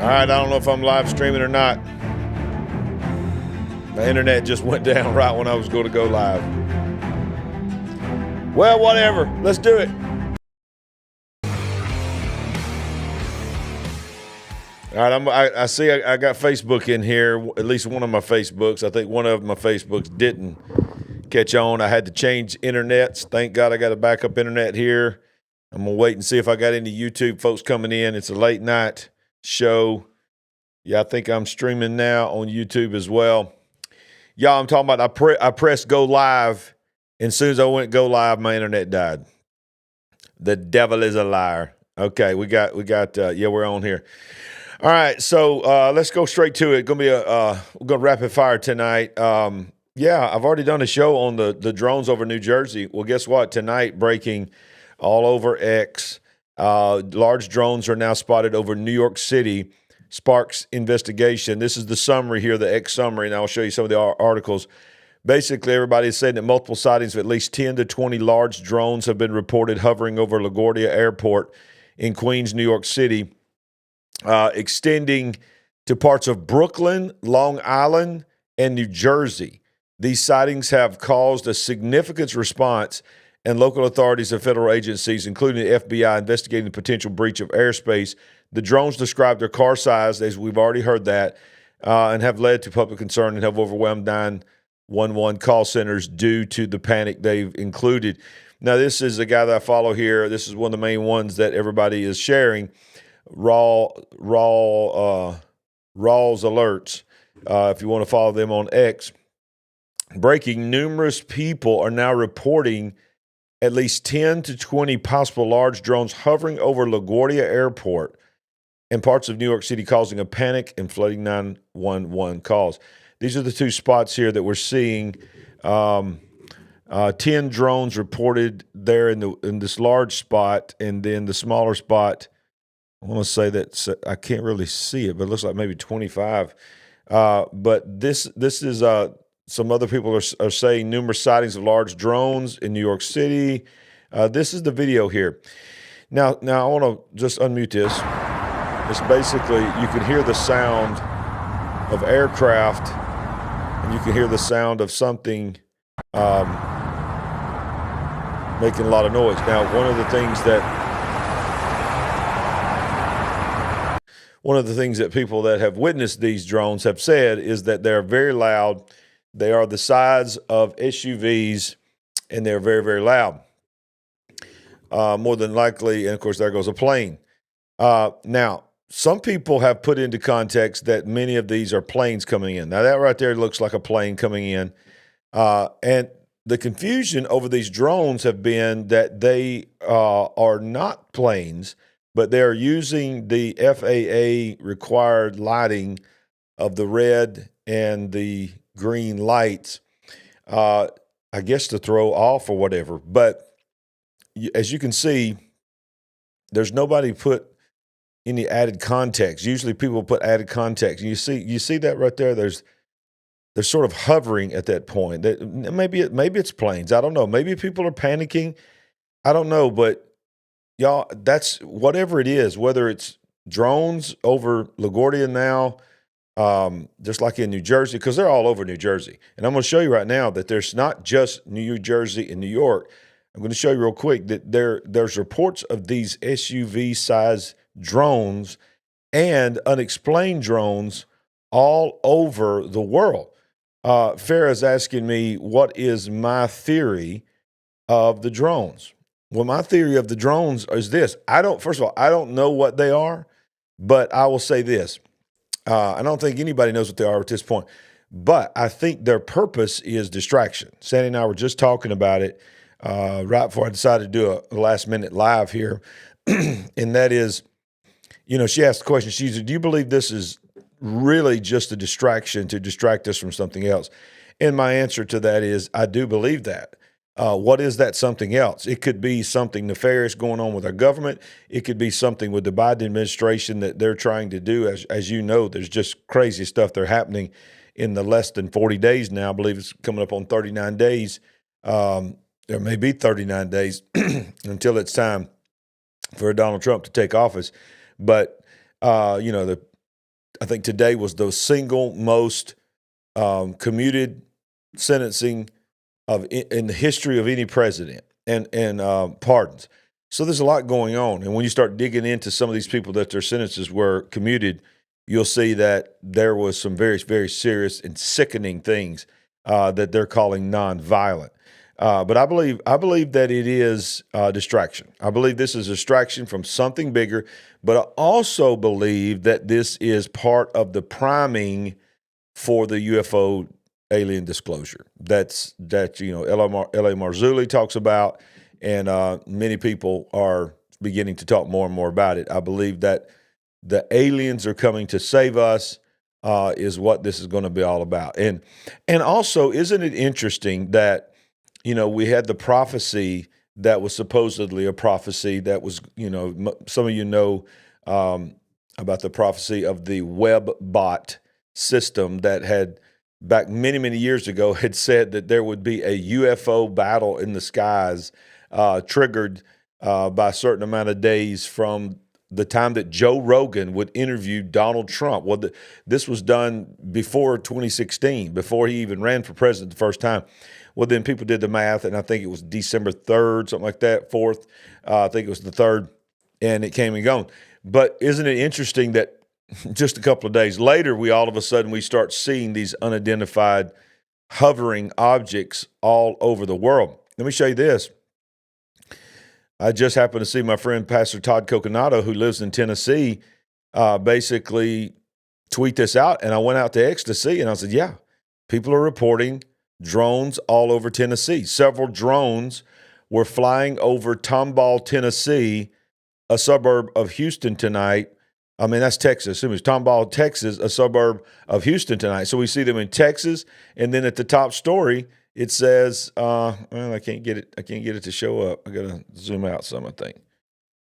right, I don't know if I'm live streaming or not. My internet just went down right when I was going to go live. Well, whatever. Let's do it. All right, I see I got Facebook in here, at least one of my Facebooks. I think one of my Facebooks didn't catch on. I had to change internets. Thank God I got a backup internet here. I'm going to wait and see if I got any YouTube folks coming in. It's a late night show. Yeah, I think I'm streaming now on YouTube as well. Y'all, I'm talking about I pressed go live, and as soon as I went go live, my internet died. The devil is a liar. Okay, we got we're on here. All right, so let's go straight to it. We're gonna rapid fire tonight. I've already done a show on the drones over New Jersey. Well, guess what? Tonight, breaking all over X. Large drones are now spotted over New York City. Sparks investigation. This is the summary here, the X summary, and I'll show you some of the articles. Basically, everybody is saying that multiple sightings of at least 10 to 20 large drones have been reported hovering over LaGuardia Airport in Queens, New York City, extending to parts of Brooklyn, Long Island, and New Jersey. These sightings have caused a significant response, and local authorities and federal agencies, including the FBI, investigating the potential breach of airspace. The drones describe their car size, as we've already heard that, and have led to public concern and have overwhelmed 911 call centers due to the panic they've included. Now, this is a guy that I follow here. This is one of the main ones that everybody is sharing. Rawls Alerts, if you want to follow them on X. Breaking, numerous people are now reporting at least 10 to 20 possible large drones hovering over LaGuardia Airport and parts of New York City, causing a panic and flooding 911 calls. These are the two spots here that we're seeing. 10 drones reported there in this large spot, and then the smaller spot, I want to say that I can't really see it, but it looks like maybe 25. But this is some other people are saying numerous sightings of large drones in New York City. This is the video here. Now I want to just unmute this. It's basically, you can hear the sound of aircraft, and you can hear the sound of something making a lot of noise. Now, one of the things that people that have witnessed these drones have said is that they're very loud. They are the size of SUVs, and they're very, very loud. More than likely, and of course, there goes a plane. Now, some people have put into context that many of these are planes coming in. Now, that right there looks like a plane coming in. And the confusion over these drones have been that they are not planes, but they're using the FAA required lighting of the red and the green lights, I guess to throw off or whatever. But as you can see, there's nobody put any added context. Usually people put added context. And you see that right there. They're sort of hovering at that point. That maybe it's planes. I don't know. Maybe people are panicking. I don't know. But y'all, that's whatever it is. Whether it's drones over LaGuardia now, just like in New Jersey, because they're all over New Jersey. And I'm going to show you right now that there's not just New Jersey and New York. I'm going to show you real quick that there's reports of these SUV size drones and unexplained drones all over the world. Farrah's asking me, what is my theory of the drones? Well, my theory of the drones is this. First of all, I don't know what they are, but I will say this. I don't think anybody knows what they are at this point, but I think their purpose is distraction. Sandy and I were just talking about it right before I decided to do a last-minute live here, and that is, she asked the question, she said, do you believe this is really just a distraction to distract us from something else? And my answer to that is, I do believe that. What is that something else? It could be something nefarious going on with our government. It could be something with the Biden administration that they're trying to do. As you know, there's just crazy stuff that's happening in the less than 40 days now. I believe it's coming up on 39 days. There may be 39 days until it's time for Donald Trump to take office. But, the I think today was the single most commuted sentencing in the history of any president, and pardons. So there's a lot going on, and when you start digging into some of these people that their sentences were commuted, you'll see that there was some very, very serious and sickening things that they're calling nonviolent. But I believe that it is a distraction. I believe this is a distraction from something bigger, but I also believe that this is part of the priming for the UFO alien disclosure. That L.A. Marzulli talks about, and many people are beginning to talk more and more about it. I believe that the aliens are coming to save us is what this is going to be all about. And also, isn't it interesting that, we had the prophecy that was supposedly a prophecy that was, some of you know about the prophecy of the web bot system that had back many, many years ago had said that there would be a UFO battle in the skies triggered by a certain amount of days from the time that Joe Rogan would interview Donald Trump. Well, this was done before 2016, before he even ran for president the first time. Well, then people did the math, and I think it was December 3rd, something like that, 4th. I think it was the 3rd, and it came and gone. But isn't it interesting that just a couple of days later, we all of a sudden we start seeing these unidentified hovering objects all over the world? Let me show you this. I just happened to see my friend Pastor Todd Coconato, who lives in Tennessee, basically tweet this out, and I went out to X to see, and I said, yeah, people are reporting drones all over Tennessee. Several drones were flying over Tomball, Tennessee, a suburb of Houston tonight. I mean, that's Texas. It was Tomball, Texas, a suburb of Houston tonight. So we see them in Texas, and then at the top story, it says, well, I can't get it to show up. I got to zoom out some, I think.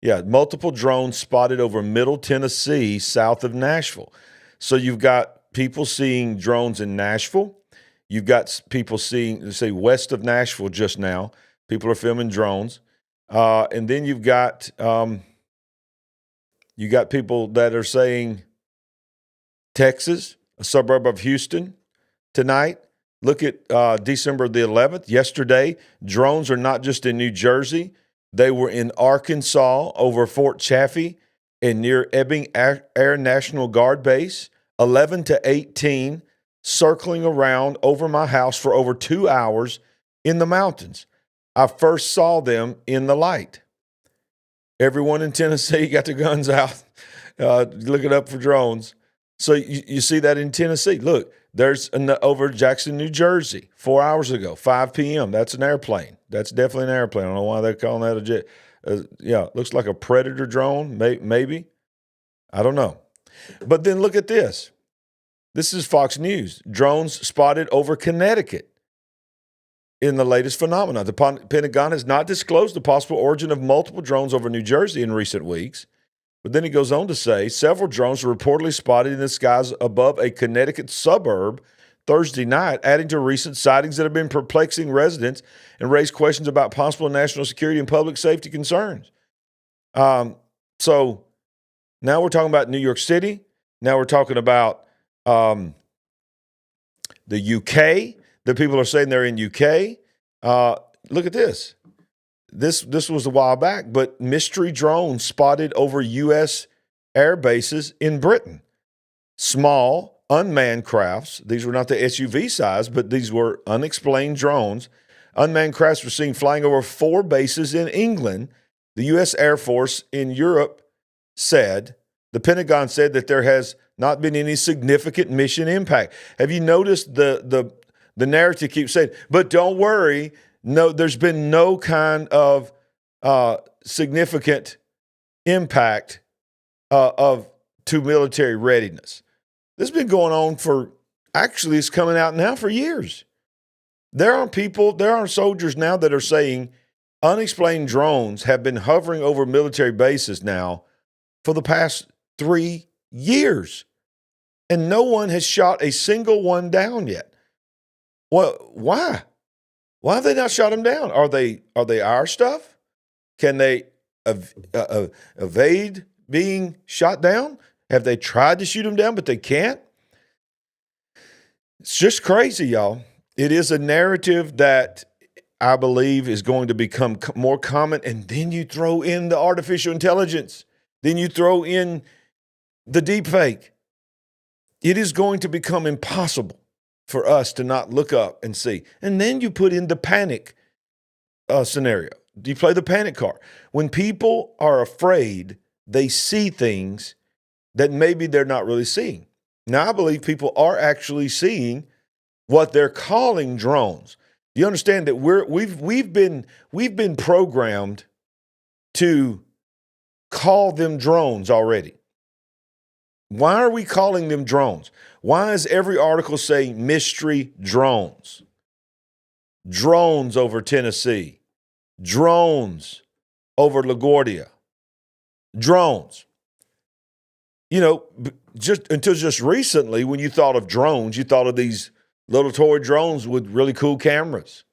Yeah, multiple drones spotted over Middle Tennessee, south of Nashville. So you've got people seeing drones in Nashville. You've got people seeing, say, west of Nashville just now. People are filming drones. And then you've got people that are saying Texas, a suburb of Houston, tonight. Look at December the 11th, yesterday. Drones are not just in New Jersey. They were in Arkansas over Fort Chaffee and near Ebbing Air National Guard Base, 11 to 18, circling around over my house for over 2 hours in the mountains. I first saw them in the light. Everyone in Tennessee got their guns out, looking up for drones. So you see that in Tennessee. Look, there's over Jackson, New Jersey, 4 hours ago, 5 p.m. That's an airplane. That's definitely an airplane. I don't know why they're calling that a jet. Looks like a Predator drone, maybe. I don't know. But then look at this. This is Fox News. Drones spotted over Connecticut in the latest phenomenon. The Pentagon has not disclosed the possible origin of multiple drones over New Jersey in recent weeks. But then he goes on to say several drones were reportedly spotted in the skies above a Connecticut suburb Thursday night, adding to recent sightings that have been perplexing residents and raised questions about possible national security and public safety concerns. So now we're talking about New York City. Now we're talking about the UK. The people are saying they're in UK. Look at this. This was a while back, but mystery drones spotted over U.S. air bases in Britain. Small, unmanned crafts. These were not the SUV size, but these were unexplained drones. Unmanned crafts were seen flying over 4 bases in England. The U.S. Air Force in Europe said, the Pentagon said that there has not been any significant mission impact. Have you noticed the narrative keeps saying, but don't worry, no, there's been no kind of significant impact to military readiness. This has been going on it's coming out now for years. There are soldiers now that are saying unexplained drones have been hovering over military bases now for the past 3 years. And no one has shot a single one down yet. Well, why? Why have they not shot them down? Are they our stuff? Can they evade being shot down? Have they tried to shoot them down, but they can't? It's just crazy, y'all. It is a narrative that I believe is going to become more common. And then you throw in the artificial intelligence. Then you throw in the deep fake. It is going to become impossible for us to not look up and see. And then you put in the panic scenario. Do you play the panic card? When people are afraid, they see things that maybe they're not really seeing. Now, I believe people are actually seeing what they're calling drones. Do you understand that we've been programmed to call them drones already? Why are we calling them drones? Why is every article saying mystery drones? Drones over Tennessee. Drones over LaGuardia. Drones. You know, just until just recently, when you thought of drones, you thought of these little toy drones with really cool cameras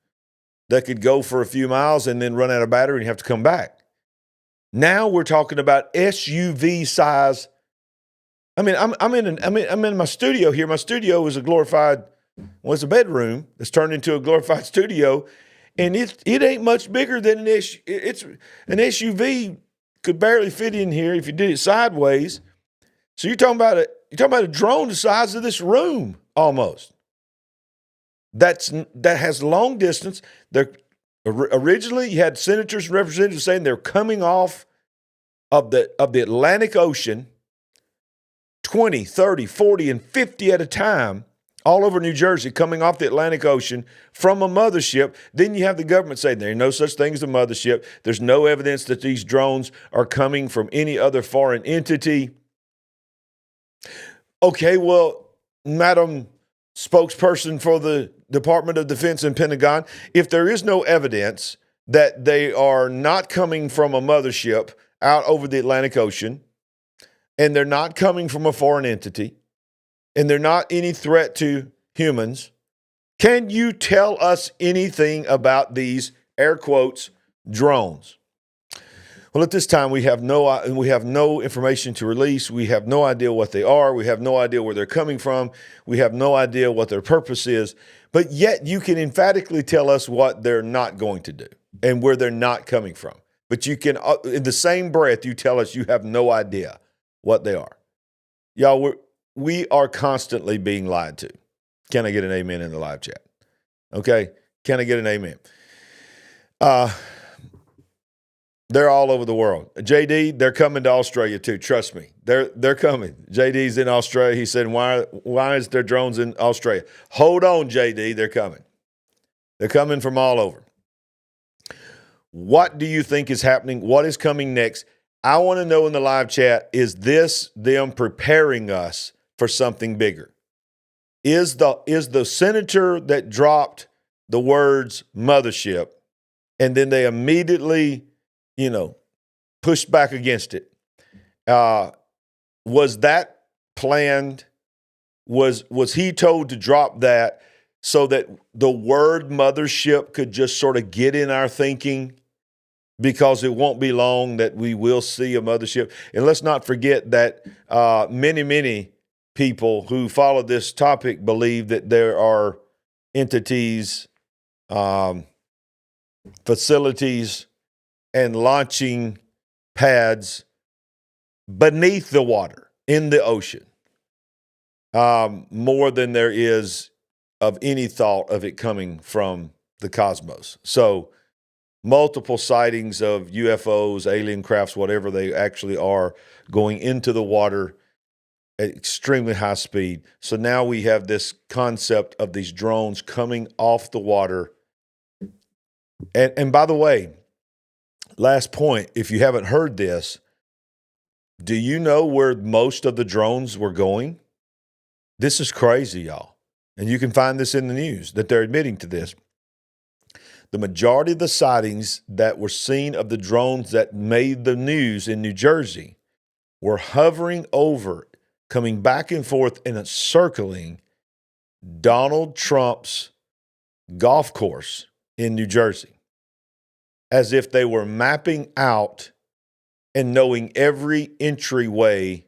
that could go for a few miles and then run out of battery and you have to come back. Now we're talking about SUV size. I mean, I'm in my studio here. My studio is a glorified, well, it's a bedroom that's turned into a glorified studio, and it ain't much bigger than it's an SUV could barely fit in here if you did it sideways. So you're talking about a drone the size of this room almost. That has long distance. Originally you had senators and representatives saying they're coming off of the Atlantic Ocean 20, 30, 40, and 50 at a time all over New Jersey, coming off the Atlantic Ocean from a mothership. Then you have the government saying there ain't no such thing as a mothership. There's no evidence that these drones are coming from any other foreign entity. Okay, well, Madam Spokesperson for the Department of Defense and Pentagon, if there is no evidence that they are not coming from a mothership out over the Atlantic Ocean, and they're not coming from a foreign entity, and they're not any threat to humans, can you tell us anything about these, air quotes, drones? Well, at this time, we have no information to release. We have no idea what they are. We have no idea where they're coming from. We have no idea what their purpose is. But yet you can emphatically tell us what they're not going to do and where they're not coming from. But you can, in the same breath, you tell us you have no idea what they are. Y'all, we are constantly being lied to. Can I get an amen in the live chat? Okay? Can I get an amen? They're all over the world. JD, they're coming to Australia too. Trust me, they're coming. JD's in Australia. He said, "Why is there drones in Australia?" Hold on, JD, they're coming. They're coming from all over. What do you think is happening? What is coming next? I want to know in the live chat: is this them preparing us for something bigger? Is the senator that dropped the words "mothership" and then they immediately, pushed back against it. Was that planned? Was he told to drop that so that the word mothership could just sort of get in our thinking? Because it won't be long that we will see a mothership. And let's not forget that many people who follow this topic believe that there are entities, facilities, and launching pads beneath the water in the ocean, more than there is of any thought of it coming from the cosmos. So multiple sightings of UFOs, alien crafts, whatever they actually are, going into the water at extremely high speed. So now we have this concept of these drones coming off the water. And by the way, last point, if you haven't heard this, do you know where most of the drones were going? This is crazy, y'all. And you can find this in the news that they're admitting to this. The majority of the sightings that were seen of the drones that made the news in New Jersey were hovering over, coming back and forth and circling Donald Trump's golf course in New Jersey, as if they were mapping out and knowing every entryway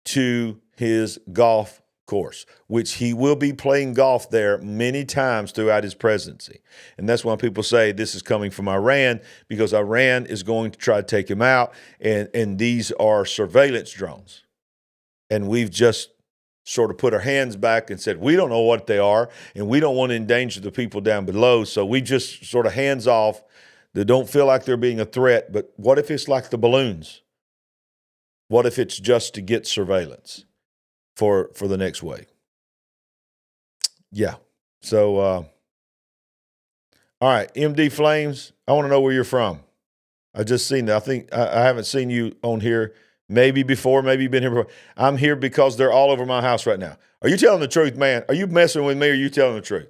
to his golf course, which he will be playing golf there many times throughout his presidency. And that's why people say this is coming from Iran, because Iran is going to try to take him out. And these are surveillance drones. And we've just sort of put our hands back and said, we don't know what they are, and we don't want to endanger the people down below. So we just sort of hands off. They don't feel like they're being a threat. But what if it's like the balloons? What if it's just to get surveillance for the next wave? Yeah. So, all right, MD Flames, I want to know where you're from. I just seen that. I think I haven't seen you on here maybe before. Maybe you've been here before. I'm here because they're all over my house right now. Are you telling the truth, man? Are you messing with me or are you telling the truth?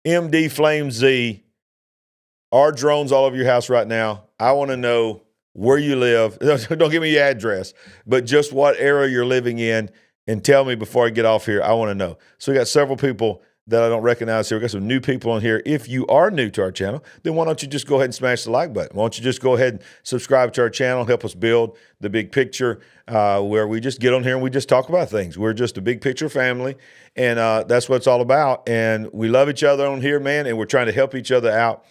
MD Flames Z, are drones all over your house right now? I want to know where you live. Don't give me your address, but just what area you're living in, and tell me before I get off here. I want to know. So we got several people that I don't recognize here. We got some new people on here. If you are new to our channel, then why don't you just go ahead and smash the like button? Why don't you just go ahead and subscribe to our channel, help us build the big picture, where we just get on here and we just talk about things. We're just a big picture family, and that's what it's all about. And we love each other on here, man, and we're trying to help each other out.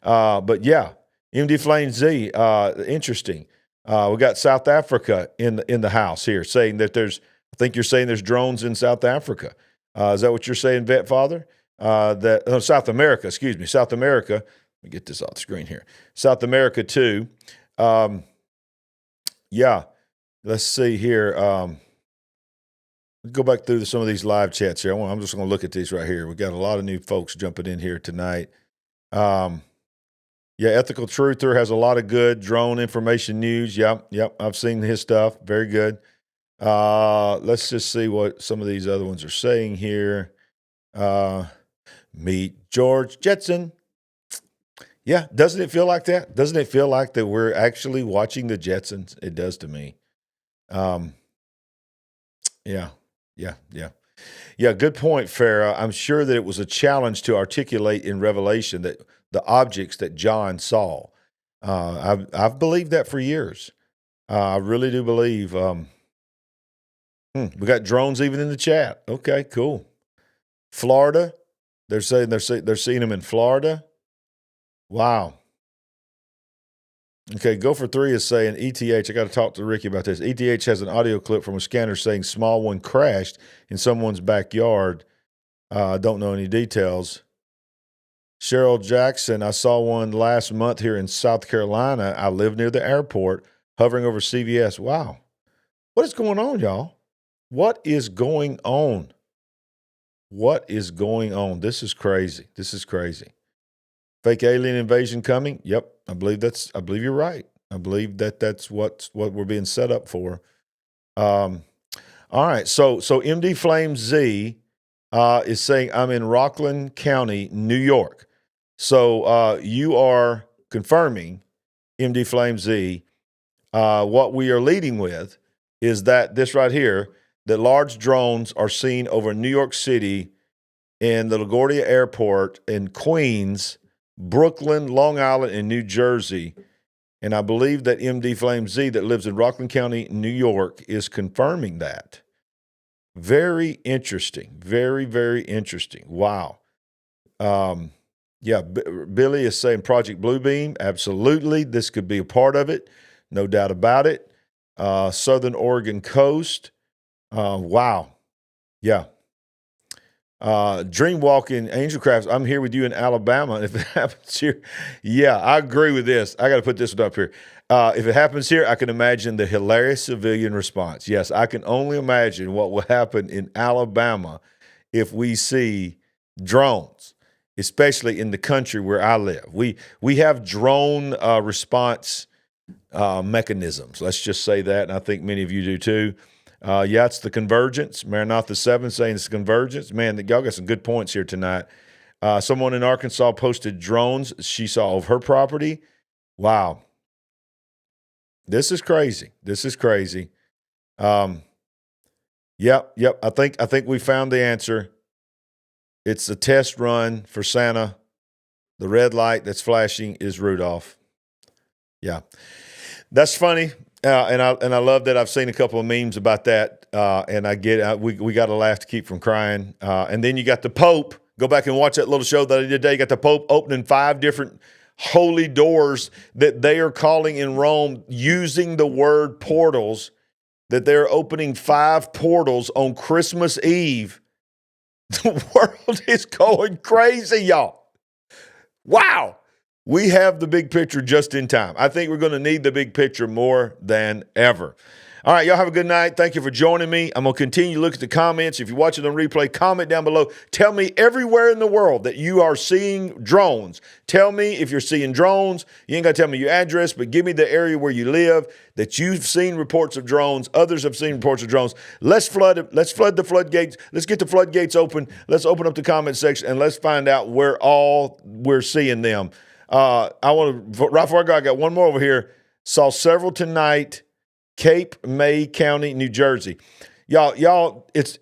But yeah, MD Flame Z, interesting. We got South Africa in the house here saying that I think you're saying there's drones in South Africa. Is that what you're saying, Vet Father? South America, excuse me, South America. Let me get this off the screen here. South America too. Yeah, let's see here. Go back through some of these live chats here. I'm just going to look at these right here. We got a lot of new folks jumping in here tonight. Yeah, Ethical Truther has a lot of good drone information news. Yep, I've seen his stuff. Very good. Let's just see what some of these other ones are saying here. Meet George Jetson. Yeah, doesn't it feel like that? Doesn't it feel like that we're actually watching the Jetsons? It does to me. Yeah, good point, Farah. I'm sure that it was a challenge to articulate in Revelation that the objects that John saw. I've believed that for years. I really do believe. We got drones even in the chat. Okay, cool. Florida, they're saying they're seeing them in Florida. Wow. Okay, Gopher 3 is saying ETH. I got to talk to Ricky about this. ETH has an audio clip from a scanner saying small one crashed in someone's backyard. I don't know any details. Cheryl Jackson, I saw one last month here in South Carolina. I live near the airport, hovering over CVS. Wow. What is going on, y'all? What is going on? What is going on? This is crazy. This is crazy. Fake alien invasion coming? Yep. I believe you're right. I believe that's what we're being set up for. All right. So MD Flame Z is saying I'm in Rockland County, New York. So you are confirming, MD Flame Z, what we are leading with is that this right here, that large drones are seen over New York City and the LaGuardia Airport in Queens, Brooklyn, Long Island, and New Jersey. And I believe that MD Flame Z that lives in Rockland County, New York, is confirming that. Very interesting. Very, very interesting. Wow. Yeah, Billy is saying Project Bluebeam. Absolutely. This could be a part of it. No doubt about it. Southern Oregon coast. Wow. Yeah. Dreamwalking Angelcrafts, I'm here with you in Alabama. If it happens here, yeah, I agree with this. I got to put this one up here. If it happens here, I can imagine the hilarious civilian response. Yes, I can only imagine what will happen in Alabama if we see drones, especially in the country where I live. We have drone response mechanisms. Let's just say that, and I think many of you do too. Yeah, it's the convergence. Maranatha 7 saying it's convergence. Man, y'all got some good points here tonight. Someone in Arkansas posted drones she saw of her property. Wow. This is crazy. This is crazy. Yep. I think we found the answer. It's a test run for Santa. The red light that's flashing is Rudolph. Yeah. That's funny. And I love that I've seen a couple of memes about that. and I get it. We got to laugh to keep from crying. And then you got the Pope. Go back and watch that little show that I did today. You got the Pope opening 5 different holy doors that they are calling in Rome using the word portals, that they're opening 5 portals on Christmas Eve. The world is going crazy, y'all. Wow. We have the big picture just in time. I think we're going to need the big picture more than ever. All right, y'all have a good night. Thank you for joining me. I'm going to continue to look at the comments. If you're watching on replay, comment down below. Tell me everywhere in the world that you are seeing drones. Tell me if you're seeing drones. You ain't got to tell me your address, but give me the area where you live, that you've seen reports of drones. Others have seen reports of drones. Let's flood it. Let's flood the floodgates. Let's get the floodgates open. Let's open up the comment section, and let's find out where all we're seeing them. Right before I got one more over here. Saw several tonight. Cape May County, New Jersey. Y'all, it's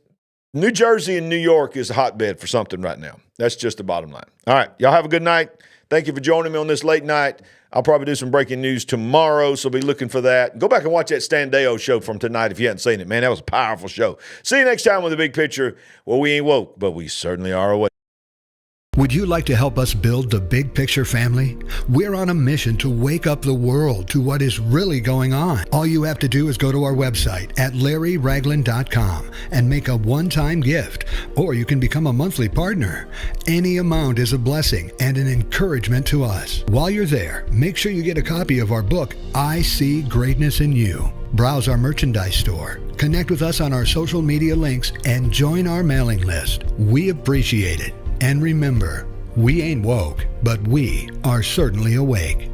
New Jersey and New York is a hotbed for something right now. That's just the bottom line. All right, y'all have a good night. Thank you for joining me on this late night. I'll probably do some breaking news tomorrow, so be looking for that. Go back and watch that Standeo show from tonight if you hadn't seen it. Man, that was a powerful show. See you next time with the big picture. Well, we ain't woke, but we certainly are awake. Would you like to help us build the big picture family? We're on a mission to wake up the world to what is really going on. All you have to do is go to our website at LarryRagland.com and make a one-time gift, or you can become a monthly partner. Any amount is a blessing and an encouragement to us. While you're there, make sure you get a copy of our book, I See Greatness in You. Browse our merchandise store, connect with us on our social media links, and join our mailing list. We appreciate it. And remember, we ain't woke, but we are certainly awake.